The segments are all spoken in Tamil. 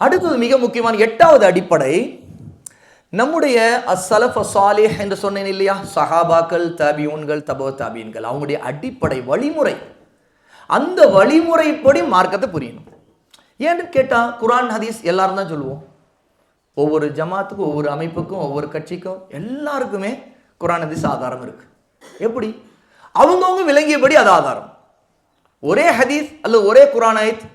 அடுத்தது மிக முக்கியமான 8வது அடிப்படை, நம்முடைய அஸ்ஸலஃப் ஸாலிஹ் என்று சொன்னேன் இல்லையா, சஹாபாக்கள், தாபியூன்கள், தபோ தாபீன்கள், அவங்களுடைய அடிப்படை வழிமுறை, அந்த வழிமுறைப்படி மார்க்கத்தை புரியணும். ஏன்னு கேட்டால் குர்ஆன் ஹதீஸ் எல்லாரும் தான் சொல்லுவோம். ஒவ்வொரு ஜமாத்துக்கும், ஒவ்வொரு அமைப்புக்கும், ஒவ்வொரு கட்சிக்கும் எல்லாருக்குமே குர்ஆன் ஹதீஸ் ஆதாரம் இருக்கு. எப்படி? அவங்கவுங்க விளங்கியபடி அது ஆதாரம். ஒரே ஹதீஸ் அல்லது ஒரே குர்ஆன் ஆயத்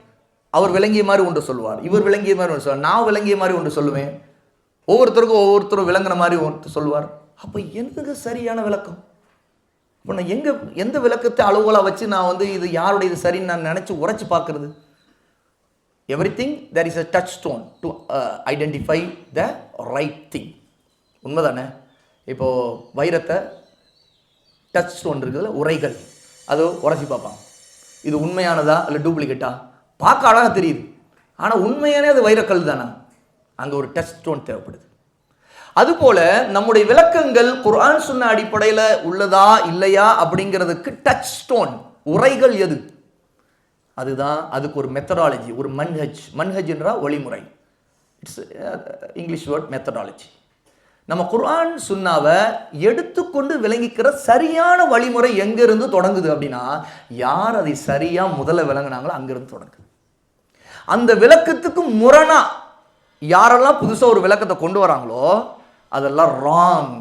அவர் விளங்கிய மாதிரி ஒன்று சொல்லுவார், இவர் விளங்கிய மாதிரி ஒன்று சொல்லுவார், நான் விளங்கிய மாதிரி ஒன்று சொல்லுவேன், ஒவ்வொருத்தருக்கும் ஒவ்வொருத்தரும் விளங்குற மாதிரி ஒன்று சொல்லுவார். அப்போ எதுக்கு சரியான விளக்கம்? இப்போ நான் எந்த விளக்கத்தை அளவுகளாக வச்சு நான் இது யாருடைய இது சரின்னு நான் நினச்சி உரைச்சி பார்க்கறது? Everything there is a touchstone to identify the right thing. உண்மைதானே? இப்போது வைரத்தை டச் ஸ்டோன் இருக்குதுல்ல, உரைகள், அது உரைச்சி பார்ப்பாங்க, இது உண்மையானதா இல்லை டூப்ளிகேட்டா? பார்க்க அழகாக தெரியுது, ஆனால் உண்மையானே அது வைரக்கல் தானே? அங்கே ஒரு டச் ஸ்டோன் தேவைப்படுது. அதுபோல நம்முடைய விளக்கங்கள் குர்ஆன் சுன்னா அடிப்படையில் உள்ளதா இல்லையா அப்படிங்கிறதுக்கு டச் ஸ்டோன், உரைகள் எது? அதுதான். அதுக்கு ஒரு மெத்தடாலஜி, ஒரு மன்ஹஜ் என்ற வழிமுறை. It's English word methodology. நம்ம குர்ஆன் சுன்னாவை எடுத்துக்கொண்டு விளங்கிக்கிற சரியான வழிமுறை எங்கிருந்து தொடங்குது அப்படின்னா, யார் அதை சரியாக முதல்ல விளங்கினாங்களோ அங்கிருந்து தொடங்குது. அந்த விளக்கத்துக்கு முரணா யாரெல்லாம் புதுசாக ஒரு விளக்கத்தை கொண்டு வராங்களோ அதெல்லாம் ராங்,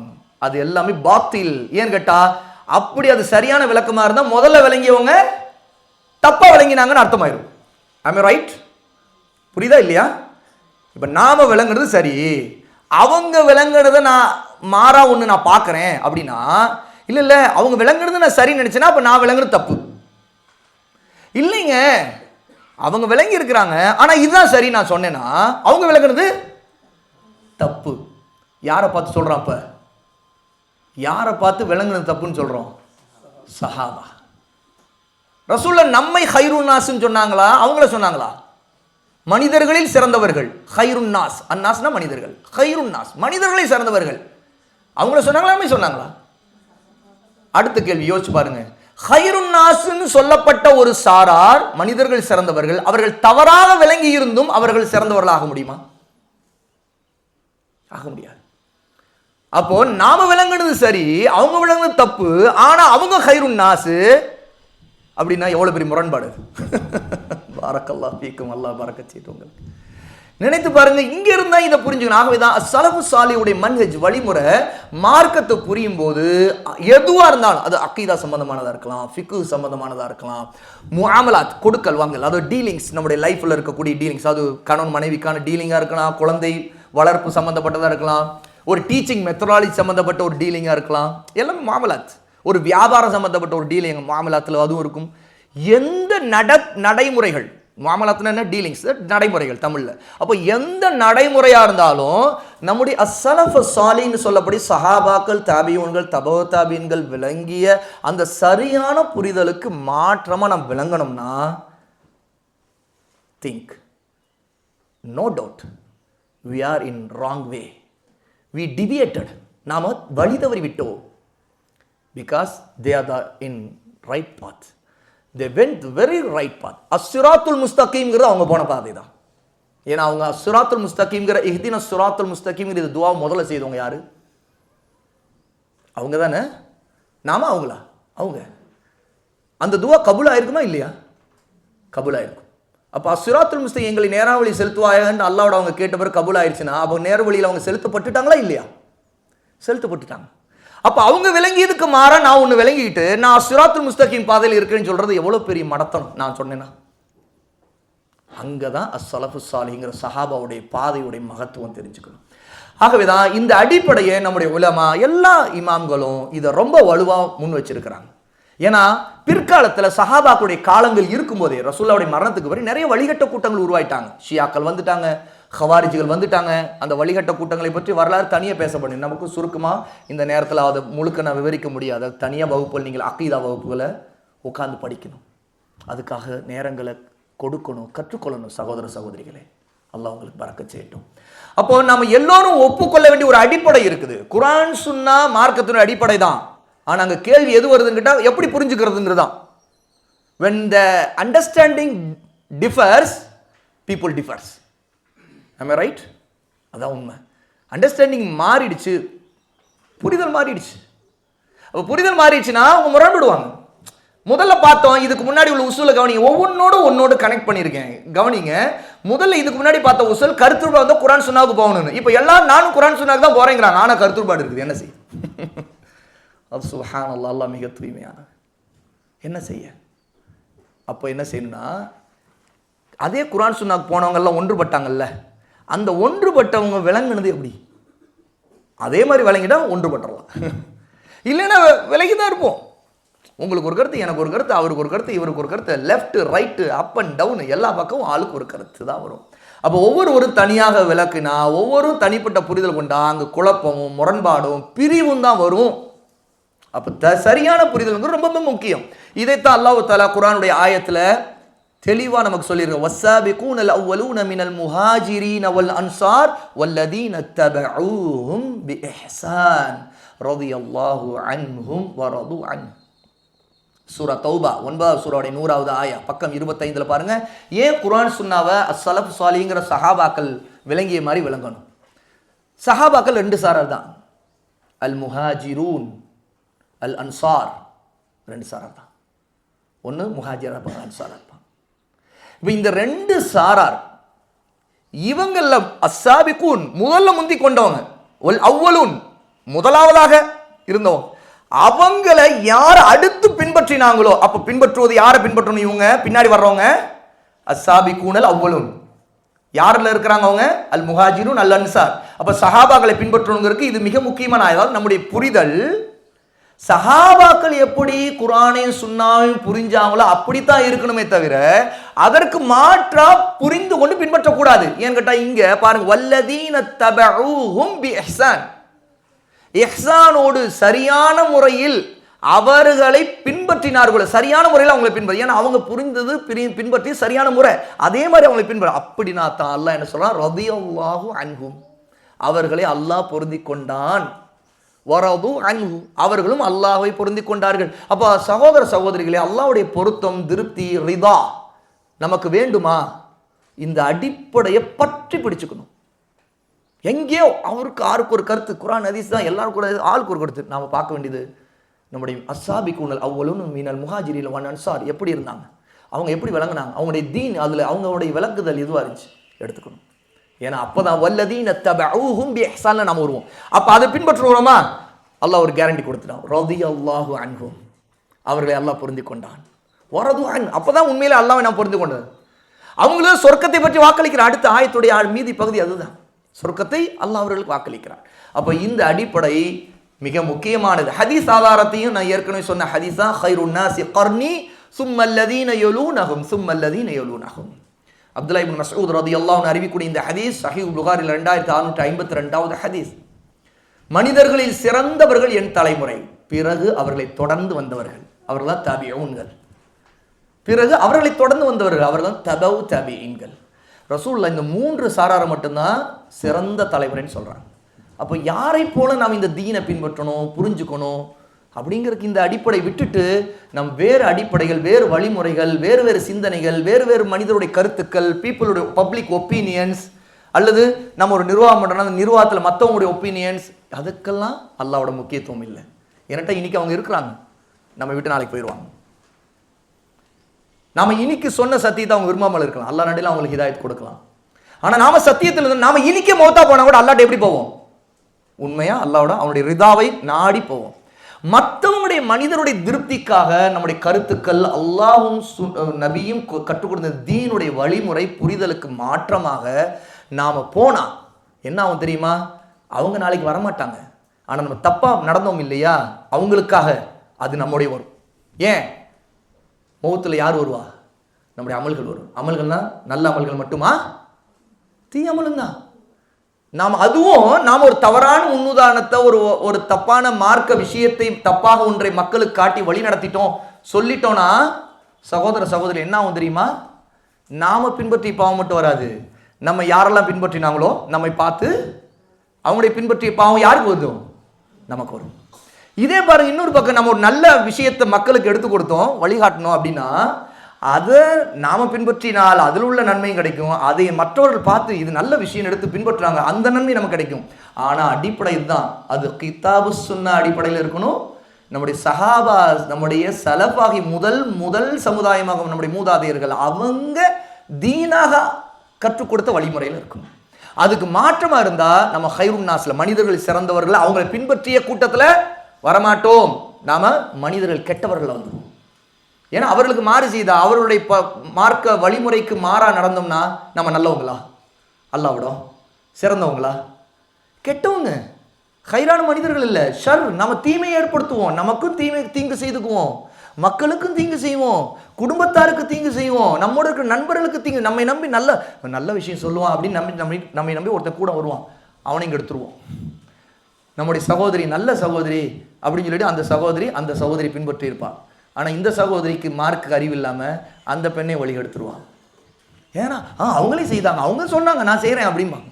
அது எல்லாமே பாத்தில். ஏன்னு கேட்டால் அப்படி அது சரியான விளக்கமாக இருந்தால் முதல்ல விளங்கியவங்க தப்பாக விளங்கினாங்கன்னு அர்த்தமாயிரும். ஐ ரைட்? புரியுதா இல்லையா? இப்போ நாம விளங்குறது சரி, அவங்க விளங்குறத நான் மாறா ஒன்று நான் பார்க்குறேன் அப்படின்னா, இல்லை அவங்க விளங்குறது நான் சரின்னு நினச்சேன்னா அப்போ நான் விளங்குறது தப்பு இல்லைங்க. அவங்க விளங்கி இருக்கிறாங்க, ஆனால் இதுதான் சரி நான் சொன்னேன்னா அவங்க விளங்குறது தப்பு. யாரை பார்த்து சொல்கிறோம்? அப்போ யாரை பார்த்து விளங்குறது தப்புன்னு சொல்கிறோம்? சஹாபா. ரசூலுல்லாஹ் நம்மை ஹைருன் நாஸ்ன்னு சொன்னாங்களா, அவங்கள சொன்னாங்களா? மனிதர்களில் சிறந்தவர்கள், ஹைருன் நாஸ், அன்னாஸ்னா மனிதர்கள், ஹைருன் நாஸ் மனிதர்களில் சிறந்தவர்கள், அவங்கள சொன்னாங்களா நம்ம சொன்னாங்களா? அடுத்த கேள்வி யோசிச்சு பாருங்க. ஹைருன் நாஸ்ன்னு சொல்லப்பட்ட ஒரு சாரார் மனிதர்கள் சிறந்தவர்கள், அவர்கள் தவறாக விளங்கி இருந்தும் அவர்கள் சிறந்தவர்கள் ஆக முடியுமா? ஆக முடியாது. அப்போ நாம விளங்குனது சரி, அவங்க விளங்குனது தப்பு, ஆனா அவங்க ஹைருன் நாஸ் அப்படின்னா எவ்வளவு பெரிய முரண்பாடு. பாரக்கல்லாஹ் ஃபீக்கும், அல்லாஹ் பரக்கத் செய்யட்டும் உங்களுக்கு. நினைத்து பாருங்க, இங்க இருந்தா இதை புரிஞ்சுக்கணும். ஆகவேதான் ஸலஃபு ஸாலிஹுடைய மன்ஹஜ் வழிமுறை மார்க்கத்தை புரியும் போது எதுவா இருந்தாலும், அது அக்கீதா சம்பந்தமானதா இருக்கலாம், ஃபிக்ஹ் சம்பந்தமானதா இருக்கலாம், முஆமலாத் கொடுக்கல் வாங்கல், அதாவது டீலிங்ஸ், நம்முடைய லைஃப்ல இருக்கக்கூடிய டீலிங்ஸ், அது கணவன் மனைவிக்கான டீலிங்கா இருக்கலாம், குழந்தை வளர்ப்பு சம்பந்தப்பட்டதா இருக்கலாம், ஒரு டீச்சிங் மெத்தடாலஜி சம்பந்தப்பட்ட ஒரு டீலிங்கா இருக்கலாம், எல்லாமே முஆமலாத். ஒரு வியாபாரம் சம்பந்தப்பட்ட ஒரு டீலிங் முஆமலாத்தில் அதுவும் இருக்கும். எந்த நடைமுறைகள், முஆமலாத்னா என்ன, டீலிங்ஸ், நடைமுறைகள் தமிழ்ல. அப்போ எந்த நடைமுறையா இருந்தாலும் நம்முடைய அஸ்ஸலஃப் ஸாலிஹ்னு சொல்லப்படி சஹாபாக்கள், தாபியூன்கள், தபோ தாபீன்கள் விளங்கிய அந்த சரியான புரிதலுக்கு மாற்றமா நாம் விளங்கணும்னா, think, no doubt we are in wrong way, we deviated, நாம வழி தவறி விட்டோம். because they are in right path, they went very right path. அஸ்ஸிராத்துல் முஸ்தகீம்ங்கிறது அவங்க போன பாதை தான். ஏன்னா அவங்க அஸ்ஸிராத்துல் முஸ்தகீம்ங்கிற இஹ்தின ஸிராத்துல் முஸ்தகீம்ங்கிற இந்த துஆவை முதல்ல செய்தவங்க யாரு? அவங்க தானே. நாம அவங்களா? அவங்க. அந்த துஆ கபூல் ஆயிருக்குமா இல்லையா? கபூல் ஆயிருக்கும். அப்போ அஸ்ஸிராத்துல் முஸ்தகீம், எங்களை நேராவழி செலுத்துவாயன்னு அல்லாஹ்வோட அவங்க கேட்ட பிறகு கபூல் ஆயிடுச்சுன்னா அப்போ நேர்வழியில் அவங்க செலுத்தப்பட்டுட்டாங்களா இல்லையா? செலுத்தப்பட்டுட்டாங்க. அப்போ அவங்க விளங்கியதுக்கு மாறா நான் ஒன்று விளங்கிட்டு நான் சிராத்துல் முஸ்தகீம் பாதையில் இருக்கேன்னு சொல்றது எவ்வளோ பெரிய மடத்தனம் நான் சொன்னேன்னா. அங்கே தான் அஸ்ஸலஃபு ஸாலிஹ்ங்கிற சஹாபாவுடைய பாதையுடைய மகத்துவம் தெரிஞ்சுக்கணும். ஆகவே தான் இந்த அடிப்படையை நம்முடைய உலமா எல்லா இமாம்களும் இதை ரொம்ப வலுவாக முன் வச்சிருக்கிறாங்க. ஏன்னா பிற்காலத்தில் சஹாபாக்களுடைய காலங்கள் இருக்கும்போதே ரசூலுல்லாஹ்வுடைய மரணத்துக்கு பிறகு நிறைய வழிகட்ட கூட்டங்கள் உருவாயிட்டாங்க. ஷியாக்கள் வந்துட்டாங்க, ஹவாரிஜிகள் வந்துட்டாங்க. அந்த வழிகட்ட கூட்டங்களை பற்றி வரலாறு தனியாக பேசப்படும். நமக்கு சுருக்கமாக இந்த நேரத்தில் அதை முழுக்க நான் விவரிக்க முடியாது. தனியாக வகுப்புகள், நீங்கள் அக்கீதா வகுப்புகளை உட்கார்ந்து படிக்கணும். அதுக்காக நேரங்களை கொடுக்கணும், கற்றுக்கொள்ளணும். சகோதர சகோதரிகளே, அல்லாஹ் உங்களுக்கு பரக்கத் செய்யட்டும். அப்போ நம்ம எல்லோரும் ஒப்புக்கொள்ள வேண்டிய ஒரு அடிப்படை இருக்குது. குர்ஆன் சுன்னா மார்க்கத்தினுடைய அடிப்படை தான். ஆனால் அங்கே கேள்வி எது வருதுன்னு கேட்டால் எப்படி புரிஞ்சுக்கிறதுங்கிறது தான். when the understanding differs, people differs. நம்ம ரைட்? அதான் உண்மை. அண்டர்ஸ்டாண்டிங் மாறிடுச்சு, புரிதல் மாறிடுச்சு. அப்போ புரிதல் மாறிடுச்சுன்னா அவங்க முரண்படுவாங்க. முதல்ல பார்த்தோம், இதுக்கு முன்னாடி உள்ள உசூலை கவனிங்க, ஒன்னோடு கனெக்ட் பண்ணியிருக்கேன் கவனிங்க. முதல்ல இதுக்கு முன்னாடி பார்த்த உசூல் கருத்துருபா வந்து குரான் சுன்னாவுக்கு போகணும்னு. இப்போ எல்லாம் நானும் குரான் சுன்னாவுக்கு தான் போறேங்கிறாங்க. ஆனால் கருத்துருபாடு இருக்குது, என்ன செய்ய? அது சுப்ஹானல்லாஹ், அல்லாஹ் மிக தூய்மையான. என்ன செய்ய? அப்போ என்ன செய்யணும்னா, அதே குரான் சுன்னாவுக்கு போனவங்கெல்லாம் ஒன்றுபட்டாங்கல்ல, அந்த ஒன்றுபட்டவங்க விளங்குனது எப்படி? அதே மாதிரி விளங்கிட்டா ஒன்றுபட்டுறலாம். இல்லைன்னா விலகி தான் இருப்போம். உங்களுக்கு ஒரு கருத்து, எனக்கு ஒரு கருத்து, அவருக்கு ஒரு கருத்து, இவருக்கு ஒரு கருத்து, left right up and down எல்லா பக்கமும் ஆளுக்கு ஒரு கருத்து தான் வரும். அப்போ ஒவ்வொருவரும் தனியாக விளக்குனா, ஒவ்வொரு தனிப்பட்ட புரிதல் கொண்டா அங்கே குழப்பமும் முரண்பாடும் பிரிவும் தான் வரும். அப்போ சரியான புரிதல் ரொம்ப முக்கியம். இதைத்தான் அல்லாஹ் தஆலா குர்ஆனுடைய ஆயத்தில் தெளிவா நமக்கு சொல்லியிருக்க, வஸ்ஸாபிகூனல் அவ்வலூன மினல் முஹாஜிரீன வல் அன்சார் வல்லதீன தபஊஹும் பிஇஹ்சான் ரலியல்லாஹு அன்ஹும் வரது அன்ஹு. சூரா தௌபா 9வது சூராவுடைய 100வது ஆயா, பக்கம் 25 பாருங்க. ஏன் குர்ஆன் சுன்னாவை அஸ்ஸலஃப் ஸாலிஹ்ங்கிற சஹாபாக்கள் விளங்கிய மாதிரி விளங்கணும்? சஹாபாக்கள் 2 சாரார் தான், அல் முஹாஜிரூன் அல் அன்சார். 2 சாரார் தான். ஒன்று முஹாஜிரா இருப்பாங்க, அன்சாரா இருப்பாங்க. இப்போ இந்த 2 சாரார், இவங்கள அஸ்ஸாபிகூன் முதல்ல முந்தி கொண்டவங்க, ஒல் அவ்வலூன் முதலாவதாக இருந்தவங்க, அவங்களை யார் அடுத்து பின்பற்றினாங்களோ, அப்ப பின்பற்றுவது யாரை பின்பற்றணும்? இவங்க பின்னாடி வர்றவங்க அஸ்ஸாபிகூனல் அவ்வலூன். யாரில் இருக்கிறாங்க அவங்க? அல் முஹாஜிரூன் அல் அன்சார். அப்ப சஹாபாக்களை பின்பற்றணுங்கிறதுக்கு இது மிக முக்கியமான. அதாவது நம்முடைய புரிதல், சஹாபாக்கள் எப்படி குர்ஆனையும் சுன்னாவையும் புரிஞ்சாங்களோ அப்படித்தான் இருக்கணுமே தவிர அதற்கு மாற்றா புரிந்து கொண்டு பின்பற்றக்கூடாது. ஏன்னு கேட்டா இங்க பாருங்க, வல்லதீன தபஊஹும் பிஇஹ்சான், இஹ்சானோடு சரியான முறையில் அவர்களை பின்பற்றினார்கள். சரியான முறையில் அவங்களை பின்பற்றி, ஏன்னா அவங்க புரிந்தது பின்பற்றி சரியான முறை, அதே மாதிரி அவங்களை பின்பற்ற. அப்படின்னா தான் அல்லாஹ் என்ன சொல்றான்? ரலியல்லாஹு அன்ஹும், அவர்களை அல்லாஹ் பொருந்தி கொண்டான். வரது அன்ஹு, அவர்களும் அல்லாஹ்வை பொருந்தி கொண்டார்கள். அப்ப சகோதர சகோதரிகளே, அல்லாஹ்வுடைய பொருத்தம், திருப்தி, ரிதா நமக்கு வேண்டுமா? இந்த அடிப்படையை பற்றி பிடிச்சுக்கணும். எங்கேயோ அவருக்கு ஆருக்கு ஒரு கருத்து, குர்ஆன் ஹதீஸ் தான் எல்லாருக்கும் கூட ஆளுக்கு ஒரு கருத்து. நாம பார்க்க வேண்டியது நம்முடைய அஸ்ஸாபிகூனல் அவ்வலூன மினல் முஹாஜிரீன வல் அன்சார் எப்படி இருந்தாங்க, அவங்க எப்படி விளங்குனாங்க, அவங்களுடைய தீன், அதுல அவங்களுடைய விளக்குதல் எதுவாக இருந்துச்சு எடுத்துக்கணும். ஏன்னா அப்பதான் வல்லதீன தபஊஹும் பிஇஹ்சான் நாம வருவோம். அப்ப அதை பின்பற்றுவோமா? அல்லாஹ் ஒரு கேரண்டி கொடுத்துட்டான், ரலியல்லாஹு அன்ஹும், அவர்களை அல்லாஹ் பொருந்தி கொண்டான். வரது அன், அப்பதான் உண்மையிலே அல்லாஹ்வை நான் பொருந்தி கொண்டது. அவங்களும் சொர்க்கத்தை பற்றி வாக்களிக்கிற அடுத்த ஆயத்துடைய மீதி பகுதி அதுதான், சொர்க்கத்தை அல்லாஹ் அவர்களுக்கு வாக்களிக்கிறார். அப்ப இந்த அடிப்படை மிக முக்கியமானது. ஹதீஸ் ஆதாரத்தையும் நான் ஏற்கனவே சொன்ன ஹதீஸ் தான், கைருன் நாஸி கர்னி சும்மல்லதீன யலூனஹும் சும்மல்லதீன யலூனஹும். அப்துல்லா இப்னு மஸ்ஊத் ரலியல்லாஹு அன்ஹு அறிவிக்கூடிய இந்த ஹதீஸ் சஹீஹ் புகாரில் 2652வது ஹதீஸ். மனிதர்களில் சிறந்தவர்கள் என் தலைமுறை, பிறகு அவர்களை தொடர்ந்து வந்தவர்கள், அவர்கள் தான் தாபிஊன்கள், பிறகு அவர்களை தொடர்ந்து வந்தவர்கள் அவர்கள் தான் தபவு தாபிஈன்கள். ரசூலுல்லாஹ் இந்த 3 சாராரை மட்டும்தான் சிறந்த தலைவர்னு சொல்றாங்க. அப்போ யாரை போல நாம் இந்த தீனை பின்பற்றணும், புரிஞ்சுக்கணும் அப்படிங்கிறதுக்கு இந்த அடிப்படை விட்டுட்டு நம் வேறு அடிப்படைகள், வேறு வழிமுறைகள், வேறு வேறு சிந்தனைகள், வேறு வேறு மனிதருடைய கருத்துக்கள், பீப்புளுடைய பப்ளிக் ஒப்பீனியன்ஸ், அல்லது நம்ம ஒரு நிர்வாகம் பண்ணுறோம்னா அந்த நிர்வாகத்தில் மற்றவங்களுடைய ஒப்பீனியன்ஸ், அதுக்கெல்லாம் அல்லாஹ்வோட முக்கியத்துவம் இல்லை. ஏன்னாட்டா இன்னைக்கு அவங்க இருக்கிறாங்க, நம்ம விட்டு நாளைக்கு போயிடுவாங்க. நாம இன்னைக்கு சொன்ன சத்தியத்தை அவங்க விரும்பாமல் இருக்கலாம், அல்லாஹ் நடையில் அவங்களுக்கு ஹிதாயத் கொடுக்கலாம். ஆனால் நாம சத்தியத்தில் இருந்து நாம இன்னைக்கே மௌத்தா போனால் கூட அல்லாஹ்ட்ட எப்படி போவோம்? உண்மையா அல்லாஹ்வோட அவனுடைய ரிதாவை நாடி போவோம். மற்றவங்களுடைய மனிதனுடைய திருப்திக்காக நம்முடைய கருத்துக்கள் அல்லாஹும் நபியும் கற்றுக் கொடுத்த தீனுடைய வழிமுறை புரிதலுக்கு மாற்றமாக நாம போனா என்ன ஆகும் தெரியுமா? அவங்க நாளைக்கு வரமாட்டாங்க. ஆனா நம்ம தப்பா நடந்தோம் இல்லையா, அவங்களுக்காக அது நம்முடைய வரும். ஏன்? மௌத்துல யார் வருவா? நம்முடைய அமல்கள் வரும். அமல்கள்னா நல்ல அமல்கள் மட்டுமா? தீய அமலும் தான். நாம ஒரு தவறான முன்னுதாரணத்தை, ஒரு தப்பான மார்க்க விஷயத்தை, தப்பாக ஒன்றை மக்களுக்கு காட்டி வழி நடத்திட்டோம், சொல்லிட்டோம்னா சகோதர சகோதரி என்ன ஆகும் தெரியுமா? நாம பின்பற்றி பாவம் மட்டும் வராது, நம்ம யாரெல்லாம் பின்பற்றினாங்களோ நம்மை பார்த்து அவங்களுடைய பின்பற்றிய பாவம் யாருக்கு வரும்? நமக்கு வரும். இதே பாருங்க, இன்னொரு பக்கம் நம்ம ஒரு நல்ல விஷயத்தை மக்களுக்கு எடுத்து கொடுத்தோம், வழிகாட்டணும் அப்படின்னா அதை நாம பின்பற்றினால் அதில் உள்ள நன்மையும் கிடைக்கும். அதை மற்றவர்கள் பார்த்து இது நல்ல விஷயம் எடுத்து பின்பற்றுறாங்க, அந்த நன்மை நமக்கு கிடைக்கும். ஆனால் அடிப்படை இதுதான், அது கிதாபு சுன்னா அடிப்படையில் இருக்கணும். நம்முடைய சஹாபா, நம்முடைய சலஃபாகி முதல் சமுதாயமாக நம்முடைய மூதாதையர்கள் அவங்க தீனாக கற்றுக் கொடுத்த வழிமுறையில் இருக்கணும். அதுக்கு மாற்றமா இருந்தா நம்ம ஹைருன் நாஸ்ல மனிதர்கள் சிறந்தவர்கள் அவங்களை பின்பற்றிய கூட்டத்தில் வரமாட்டோம். நாம மனிதர்கள் கெட்டவர்கள் வந்துடும். ஏன்னா அவர்களுக்கு மாறு செய்தா, அவர்களுடைய மார்க்க வழிமுறைக்கு மாறா நடந்தோம்னா நம்ம நல்லவங்களா? அல்லாஹ்விடம் சிறந்தவங்களா? கெட்டவங்க, ஹைரான மனிதர்கள் இல்லை. ஷர், நம்ம தீமையை ஏற்படுத்துவோம், நமக்கும் தீங்கு செய்துக்குவோம், மக்களுக்கும் தீங்கு செய்வோம், குடும்பத்தாருக்கு தீங்கு செய்வோம், நம்மோட இருக்கிற நண்பர்களுக்கு தீங்கு. நம்மை நம்பி நல்ல விஷயம் சொல்லுவான் அப்படின்னு நம்மை நம்பி ஒருத்தன் கூட வருவான், அவனை இங்கே எடுத்துருவோம். நம்முடைய சகோதரி நல்ல சகோதரி அப்படின்னு சொல்லிட்டு அந்த சகோதரி பின்பற்றி இருப்பான். ஆனால் இந்த சகோதரிக்கு மார்க்கு அறிவு இல்லாமல் அந்த பெண்ணை வழி எடுத்துருவான். ஏன்னா அவங்களே செய்தாங்க, அவங்க சொன்னாங்க நான் செய்கிறேன் அப்படிம்பாங்க.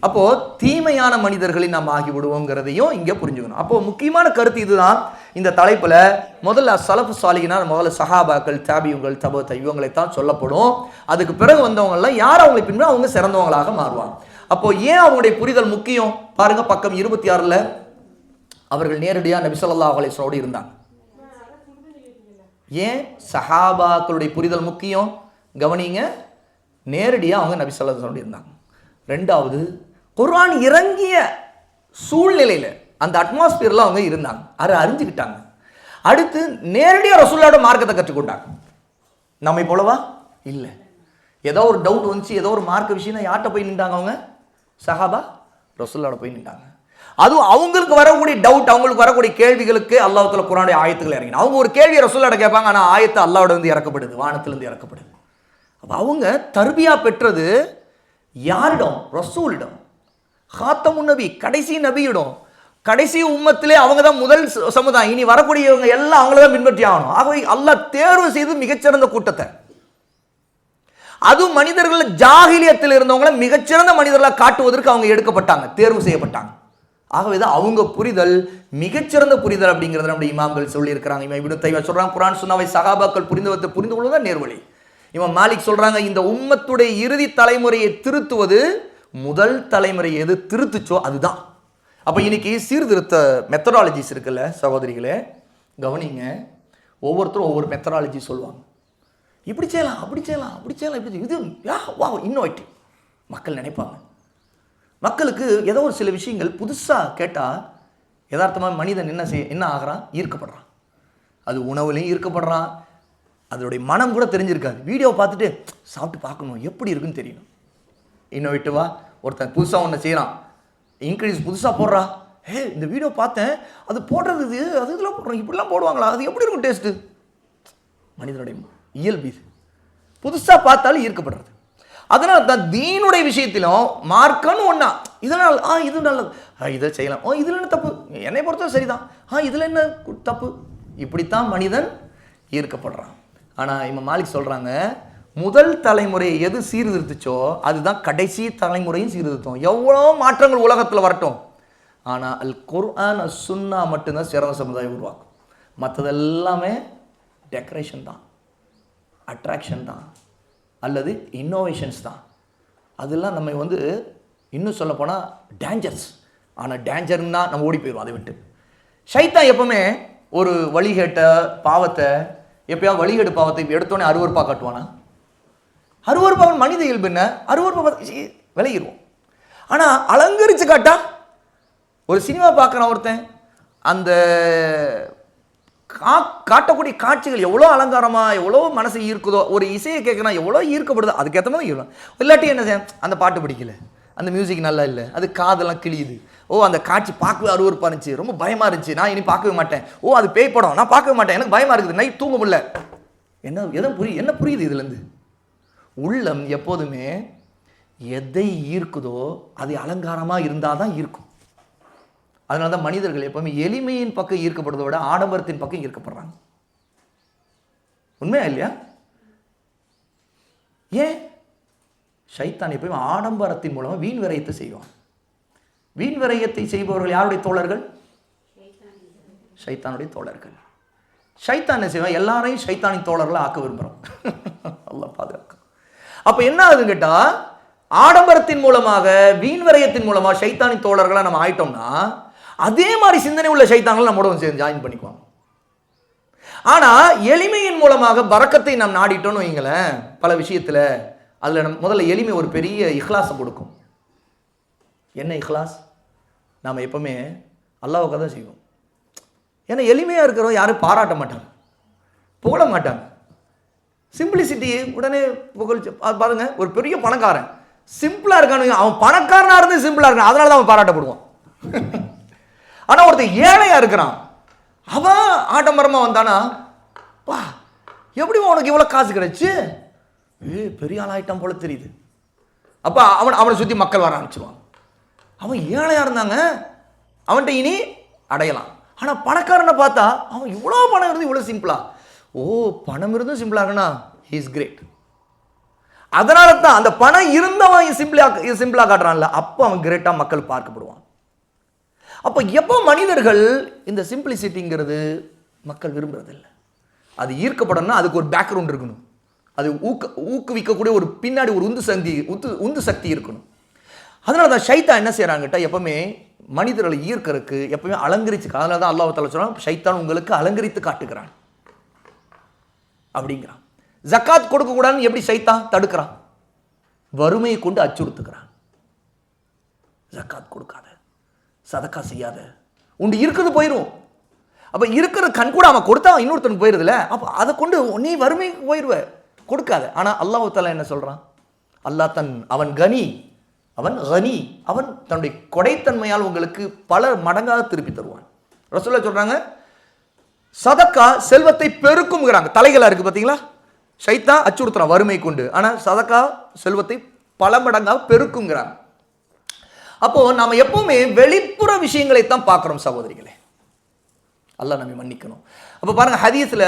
அப்போது தீமையான மனிதர்களை நாம் ஆகிவிடுவோங்கிறதையும் இங்கே புரிஞ்சுக்கணும். அப்போது முக்கியமான கருத்து இதுதான் இந்த தலைப்பில். முதல்ல சலஃபு சாலிஹினா முதல்ல சஹாபாக்கள், தாபியுங்கள், இவங்களைத்தான் சொல்லப்படும். அதுக்கு பிறகு வந்தவங்கெல்லாம் யார் அவங்களை பின்பற்றி அவங்க சிறந்தவங்களாக மாறுவாங்க. அப்போது ஏன் அவங்களுடைய புரிதல் முக்கியம் பாருங்க, பக்கம் 26 அவர்கள் நேரடியாக நபி ஸல்லல்லாஹு அலைஹி வஸல்லம் இருந்தாங்க. ஏன் சஹாபாக்களுடைய புரிதல் முக்கியம் கவனிங்க, நேரடியாக அவங்க நபி ஸல்லல்லாஹு அலைஹி வஸல்லம் இருந்தாங்க. ரெண்டாவது, குர்ஆன் இறங்கிய சூழ்நிலையில் அந்த அட்மாஸ்பியரில் அவங்க இருந்தாங்க, அதை அறிஞ்சுக்கிட்டாங்க. அடுத்து நேரடியாக ரசூலுல்லாஹ்வோட மார்க்கத்தை கற்றுக்கொண்டாங்க. நம்மை போலவா இல்லை, ஏதோ ஒரு டவுட் வந்துச்சு, ஏதோ ஒரு மார்க்க விஷயம், யார்கிட்ட போய் நின்றாங்க அவங்க? சஹாபா ரசூலுல்லாஹ்வோட போய் நின்றாங்க. அதுவும் அவங்களுக்கு வரக்கூடிய டவுட், அவங்களுக்கு வரக்கூடிய கேள்விகளுக்கு அல்லாஹ் தஆலா குர்ஆனுடைய ஆயத்துக்கள் இறங்கின. அவங்க ஒரு கேள்வியை ரசூலுல்லாஹ்ட்ட கேட்பாங்க, ஆனால் ஆயத்து அல்லாஹ்வோட வந்து இறக்கப்படுது, வானத்திலிருந்து இறக்கப்படுது. அப்போ அவங்க தர்பியா பெற்றது யாரிடம்? ரசூலிடம், ஹாத்தமுன் நபி, கடைசி நபியிடம், கடைசி உம்மத்திலே அவங்க தான் முதல் சமுதாயம். இனி வரக்கூடியவங்க எல்லாம் அவங்கள தான் பின்பற்றி ஆகணும். ஆகவே அல்லாஹ் தேர்வு செய்து மிகச்சிறந்த கூட்டத்தை, அதுவும் மனிதர்கள் ஜாகிலியத்தில் இருந்தவங்களை மிகச்சிறந்த மனிதர்களாக காட்டுவதற்கு அவங்க எடுக்கப்பட்டாங்க, தேர்வு செய்யப்பட்டாங்க. ஆகவேதான் அவங்க புரிதல் மிகச்சிறந்த புரிதல் அப்படிங்கிறத நம்முடைய இமாம்கள் சொல்லியிருக்கிறாங்க. இமாம் இப்னு தைமியா சொல்றாங்க, குர்ஆன் சுன்னாவை சஹாபாக்கள் புரிந்து கொள்வதுதான் நேர்வழி. இமாம் மாலிக் சொல்றாங்க, இந்த உம்மத்துடைய இறுதி தலைமுறையை திருத்துவது முதல் தலைமுறை எது திருத்துச்சோ அதுதான். அப்போ இன்னைக்கு சீர்திருத்த மெத்தடாலஜிஸ் இருக்குல்ல சகோதரிகளே, கவனிங்க, ஒவ்வொருத்தரும் ஒவ்வொரு மெத்தடாலஜி சொல்லுவாங்க. இப்படி செய்யலாம், அப்படி செய்யலாம், அப்படி செய்யலாம், இப்படி இது வா இன்னோவேட்டிவ். மக்கள் நினைப்பாங்க, மக்களுக்கு ஏதோ ஒரு சில விஷயங்கள் புதுசாக கேட்டால் யதார்த்தமாக மனிதன் என்ன ஆகிறான்? ஈர்க்கப்படுறான். அது உணவுலையும் ஈர்க்கப்படுறான், அதோடைய மனம் கூட தெரிஞ்சிருக்காது. வீடியோவை பார்த்துட்டு சாப்பிட்டு பார்க்கணும், எப்படி இருக்குன்னு தெரியணும். இன்னோவேட்டிவா ஒருத்தன் புதுசாக ஒன்று செய்கிறான், இன்க்ரீஸ் புதுசாக போடுறா, இந்த வீடியோ பார்த்தேன், அது போடுறது இது அது இதெல்லாம் போடுறோம், இப்படிலாம் போடுவாங்களா, அது எப்படி இருக்கும் டேஸ்ட்டு? மனிதனுடைய இயல்பு இது, புதுசாக பார்த்தாலும் ஈர்க்கப்படுறது. அதனால தான் தீனுடைய விஷயத்திலும் மார்க்கன்னு ஒன்றா, இதனால் இது நல்லது, இதை செய்யலாம், இதில் என்ன தப்பு, என்னை பொறுத்தவரை சரிதான், இதில் என்ன தப்பு, இப்படித்தான் மனிதன் ஈர்க்கப்படுறான். ஆனால் இமாம் மாலிக் சொல்கிறாங்க, முதல் தலைமுறை எது சீர்திருத்துச்சோ அதுதான் கடைசி தலைமுறையும் சீர்திருத்தம். எவ்வளோ மாற்றங்கள் உலகத்தில் வரட்டும், ஆனால் அல் குர்ஆன் சுன்னா மட்டும்தான் சிறந்த சமுதாயம் உருவாக்கும். மற்றதெல்லாமே டெக்கரேஷன் தான், அட்ராக்ஷன் தான், அல்லது இன்னோவேஷன்ஸ் தான். அதெல்லாம் நம்ம வந்து இன்னும் சொல்ல போனால் டேஞ்சர்ஸ். ஆனால் டேஞ்சர்னா நம்ம ஓடி போயிடுவோம் அதை விட்டு. ஷைத்தான் எப்பவுமே ஒரு வழிகேட்ட பாவத்தை, எப்பயாவது வழிகேடு பாவத்தை எடுத்தோடனே அருவருப்பாக காட்டுவானா? அருவருப்பாக மனித இயல்பு என்ன? அருவருப்பாக விலகிடுவோம். ஆனால் அலங்கரித்து காட்டா, ஒரு சினிமா பார்க்குறான் ஒருத்தன், அந்த காட்டக்கூடிய காட்சிகள் எவ்வளோ அலங்காரமாக எவ்வளோ மனசு ஈர்க்குதோ, ஒரு இசையை கேட்குறான் எவ்வளோ ஈர்க்கப்படுதோ, அதுக்கேற்ற மாதிரி ஈர்க்கும். இல்லாட்டி என்ன செய்ய, அந்த பாட்டு பிடிக்கல, அந்த மியூசிக் நல்லா இல்லை, அது காதெல்லாம் கிழியுது, அந்த காட்சி பார்க்கவே அருவருப்பாக இருந்துச்சு, ரொம்ப பயமாக இருந்துச்சு, நான் இனி பார்க்கவே மாட்டேன், அது பேய் படம், நான் பார்க்கவே மாட்டேன், எனக்கு பயமாக இருக்குது, நைட் தூங்க முடியல. என்ன புரியுது இதுலேருந்து? உள்ளம் எப்போதுமே எதை ஈர்க்குதோ அது அலங்காரமாக இருந்தால் தான் ஈர்க்கும். அதனால தான் மனிதர்கள் எப்பவுமே எளிமையின் பக்கம் ஈர்க்கப்படுறதை விட ஆடம்பரத்தின் பக்கம் ஈர்க்கப்படுறாங்க. உண்மையா இல்லையா? ஏன்? ஷைத்தான் எப்பவுமே ஆடம்பரத்தின் மூலமாக வீண் விரயத்தை செய்வான். வீண் விரயத்தை செய்பவர்கள் யாருடைய தோழர்கள்? ஷைத்தானுடைய தோழர்கள். ஷைத்தான் என்ன செய்வான்? எல்லாரையும் ஷைத்தானின் தோழர்களை ஆக்க விரும்புகிறோம். அல்லாஹ் பாதுகாக்க. அப்போ என்ன ஆகுதுன்னு கேட்டால், ஆடம்பரத்தின் மூலமாக வீண் விரயத்தின் மூலமாக ஷைத்தானின் தோழர்களாக நம்ம ஆயிட்டோம்னா அதே மாதிரி சிந்தனை உள்ள ஷைத்தான்கள் நம்மளோட சேர்ந்து ஜாயின் பண்ணிக்குவாங்க. ஆனால் எளிமையின் மூலமாக பரக்கத்தை நாம் நாடிட்டோம்னு வைங்களேன், பல விஷயத்தில் அதில் நம்ம முதல்ல எளிமை ஒரு பெரிய இஹ்லாஸை கொடுக்கும். என்ன இஹ்லாஸ்? நாம் எப்பவுமே அல்லாஹ்வுக்காக தான் செய்வோம். ஏன்னா எளிமையாக இருக்கிறவங்க யாரும் பாராட்ட மாட்டாங்க, புகழ மாட்டாங்க. சிம்பிளிசிட்டி உடனே புகழ்ச்சி. பாருங்க, ஒரு பெரிய பணக்காரன் சிம்பிளாக இருக்கானு, அவன் பணக்காரனாக இருந்து சிம்பிளாக இருக்கான், அதனால தான் அவன் பாராட்டப்படுவான். ஆனால் ஒருத்தர் ஏழையாக இருக்கிறான், அவன் ஆடம்பரமாக வந்தானா, வா எப்படி உனக்கு இவ்வளோ காசு கிடைச்சு, பெரிய ஆளாயிட்டான் போல தெரியுது. அப்போ அவனை சுற்றி மக்கள் வர ஆரம்பிச்சிருவான். அவன் ஏழையாக இருந்தாங்க, அவன்கிட்ட இனி அடையலாம். ஆனால் பணக்காரனை பார்த்தா அவன் இவ்வளோ பணம் இருந்து இவ்வளோ சிம்பிளா, ஓ பணம் இருந்தும் சிம்பிளாக இருக்குன்னா ஹி இஸ் கிரேட். அதனால தான் அந்த பணம் இருந்தவன் சிம்பிளாக காட்டுறான்ல, அப்போ அவன் கிரேட்டாக மக்கள் பார்க்கப்படுவான். அப்போ எப்போ மனிதர்கள் இந்த சிம்பிளிசிட்டிங்கிறது மக்கள் விரும்புறதில்லை. அது ஈர்க்கப்படணும்னா அதுக்கு ஒரு பேக்ரவுண்ட் இருக்கணும், அது ஊக்குவிக்கக்கூடிய ஒரு பின்னாடி ஒரு உந்து சக்தி இருக்கணும். அதனால தான் ஷைத்தான் என்ன செய்கிறாங்கிட்ட எப்பவுமே மனிதர்களை ஈர்க்கறதுக்கு எப்பவுமே அலங்கரிச்சு, அதனால தான் அல்லாஹ் தஆலா சொல்றான், ஷைத்தான் உங்களுக்கு அலங்கரித்து காட்டுகிறான் அப்படிங்கிறான். ஜக்காத் கொடுக்கக்கூடாதுன்னு எப்படி ஷைத்தான் தடுக்கிறான்? வறுமையை கொண்டு அச்சுறுத்துக்கிறான். ஜக்காத் கொடுக்காத, சதக்கா செய்யாத, உண்டு இருக்கிறது போயிடும். அப்போ இருக்கிற கண் கூட அவன் கொடுத்தா இன்னொருத்தனுக்கு போயிடுதுல, அப்போ அதை கொண்டு நீ வறுமைக்கு போயிடுவ, கொடுக்காத. ஆனால் அல்லாஹ் தஆலா என்ன சொல்கிறான்? அல்லாஹ் அவன் கனி, அவன் தன்னுடைய கொடைத்தன்மையால் உங்களுக்கு பல மடங்காக திருப்பி தருவான். ரசூலுல்லாஹ் சொல்றாங்க, சதக்கா செல்வத்தை பெருக்கும்ங்கிறாங்க. தலைகளா இருக்கு பார்த்தீங்களா, ஷைத்தான் அச்சுறுத்துறான் வறுமை கொண்டு, ஆனால் சதக்கா செல்வத்தை பல மடங்காக பெருக்குங்கிறாங்க. அப்போ நாம எப்பவுமே வெளிப்புற விஷயங்களை தான் பார்க்கிறோம் சகோதரிகளே. அல்லாஹ் நம்மை மன்னிக்கணும். அப்போ பாருங்க, ஹதீஸ்ல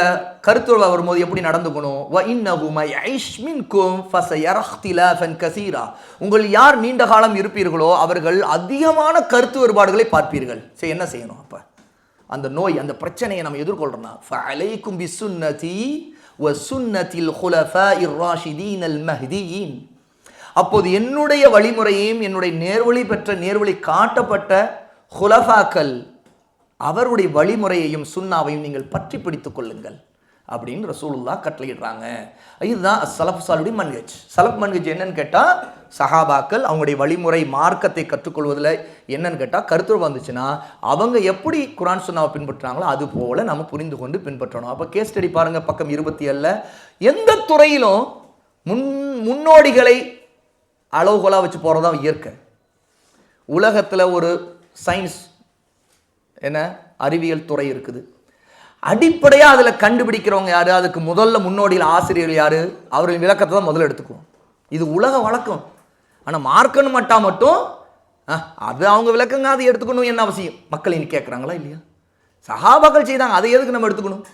கருத்துருவா வரும்போது எப்படி நடந்துக்கணும்? வ இன்னஹு மயைஷ் மின்கும் ஃபஸயர இக்திலாஃபன் கஸீரா. உங்கள் யார் நீண்ட காலம் இருப்பீர்களோ அவர்கள் அதிகமான கருத்து வேறுபாடுகளை பார்ப்பீர்கள். சரி, என்ன செய்யணும்? அப்போ அந்த நோய், அந்த பிரச்சனையை நம்ம எதிர்கொள்றோம்னா, ஃபஅலைக்கும் பிசுன்னதி வ சுன்னத்தில் குலஃபாஇர் ராஷிதீனல் மஹ்தியீன். அப்போது என்னுடைய வழிமுறையையும் என்னுடைய நேர்வழி பெற்ற நேர்வழி காட்டப்பட்ட குலஃபாக்கள் அவருடைய வழிமுறையையும் சுன்னாவையும் நீங்கள் பற்றி பிடித்துக் கொள்ளுங்கள் அப்படின்னு ரசூலுல்லாஹ் கட்டளையிடுறாங்க. இதுதான் சலஃப் சாலுடைய மன்ஹஜ். சலஃப் மன்ஹஜ் என்னன்னு கேட்டால், சஹாபாக்கள் அவங்களுடைய வழிமுறை மார்க்கத்தை கற்றுக்கொள்வதில் என்னன்னு கேட்டால், கருத்து வந்துச்சுன்னா அவங்க எப்படி குர்ஆன் சுன்னாவை பின்பற்றாங்களோ அது போல நம்ம புரிந்து கொண்டு பின்பற்றணும். அப்போ கேஸ் ஸ்டடி பாருங்க, பக்கம் 27. எந்த துறையிலும் முன்னோடிகளை அளவுகோலாக வச்சு போகிறதா இயற்கை. உலகத்தில் ஒரு சயின்ஸ் என்ன அறிவியல் துறை இருக்குது, அடிப்படையாக அதில் கண்டுபிடிக்கிறவங்க யாரு, அதுக்கு முதல்ல முன்னோடியில் ஆசிரியர்கள் யாரு, அவர்களின் விளக்கத்தை தான் முதல்ல எடுத்துக்குவோம். இது உலக வழக்கம். ஆனால் மார்க்கன்னு மட்டும் அது அவங்க விளக்கங்க, அதை எடுத்துக்கணும் என்ன அவசியம்? மக்கள் இன்னைக்கு கேட்குறாங்களா இல்லையா? சஹாபாக்கள் செய்தாங்க, அதை எதுக்கு நம்ம எடுத்துக்கணும்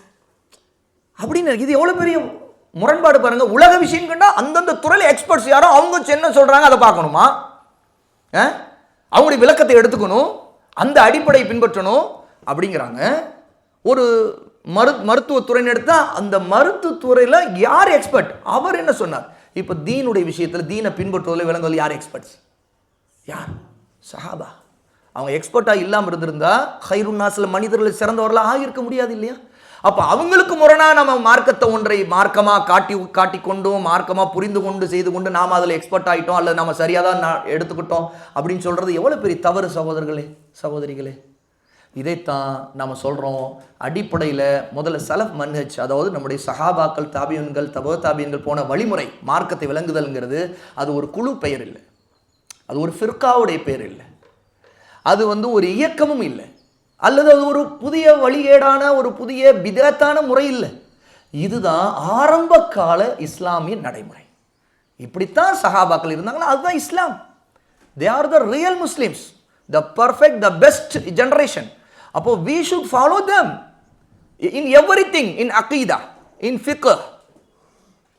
அப்படின்னு? இது எவ்வளோ பெரிய முரண்பாடு பாருங்க. உலக விஷயம் கண்டா அந்தந்த துறையில் எக்ஸ்பர்ட்ஸ் யாரோ அவங்க என்ன சொல்றாங்க அதை பார்க்கணுமா? அவங்களுடைய விளக்கத்தை எடுத்துக்கணும், அந்த அடிப்படையை பின்பற்றணும் அப்படிங்கிறாங்க. ஒரு மருத்துவத்துறைன்னு எடுத்தா அந்த மருத்துவத்துறையில் யார் எக்ஸ்பர்ட், அவர் என்ன சொன்னார்? இப்போ தீனுடைய விஷயத்தில் தீனை பின்பற்றுவதில் விளங்குவதில் யார் எக்ஸ்பர்ட்ஸ்? யார்? சஹாபா. அவங்க எக்ஸ்பர்ட்டாக இல்லாமல் இருந்திருந்தா ஹைருன் நாஸில் மனிதர்கள் சிறந்தவர்களாக ஆகியிருக்க முடியாது இல்லையா? அப்போ அவங்களுக்கு முரணாக நம்ம மார்க்கத்தை ஒன்றை மார்க்கமாக காட்டி கொண்டும் மார்க்கமாக புரிந்து கொண்டு செய்து கொண்டு நாம் அதில் எக்ஸ்பர்ட் ஆகிட்டோம், அல்லது நம்ம சரியாக தான் எடுத்துக்கிட்டோம் அப்படின்னு சொல்கிறது எவ்வளோ பெரிய தவறு சகோதரிகளே. இதைத்தான் நம்ம சொல்கிறோம். அடிப்படையில் முதல்ல சலஃப் மன்ஹஜ், அதாவது நம்முடைய சஹாபாக்கள், தாபியன்கள், தாபியன்கள் போன வழிமுறை மார்க்கத்தை விளங்குதல்ங்கிறது அது ஒரு குழு பெயர் இல்லை, அது ஒரு ஃபிர்காவுடைய பெயர் இல்லை, அது ஒரு இயக்கமும் இல்லை, அல்லது அது ஒரு புதிய வழிகேடான ஒரு புதிய பிதத்தான முறை இல்லை. இதுதான் ஆரம்ப கால இஸ்லாமிய நடைமுறை. இப்படித்தான் சஹாபாக்கள் இருந்தாங்கன்னா அதுதான் இஸ்லாம். They are the real Muslims, the perfect, the best generation. அப்போ we should follow them in everything, in aqeedah, in fiqh,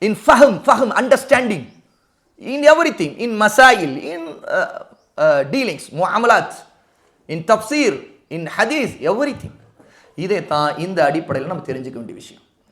in fahm, understanding, in everything, in masail, in dealings, muamalat, in tafsir, in hadith, everything. இதை தான் இந்த அடிப்படையில் நம்ம தெரிஞ்சுக்க வேண்டிய விஷயம்.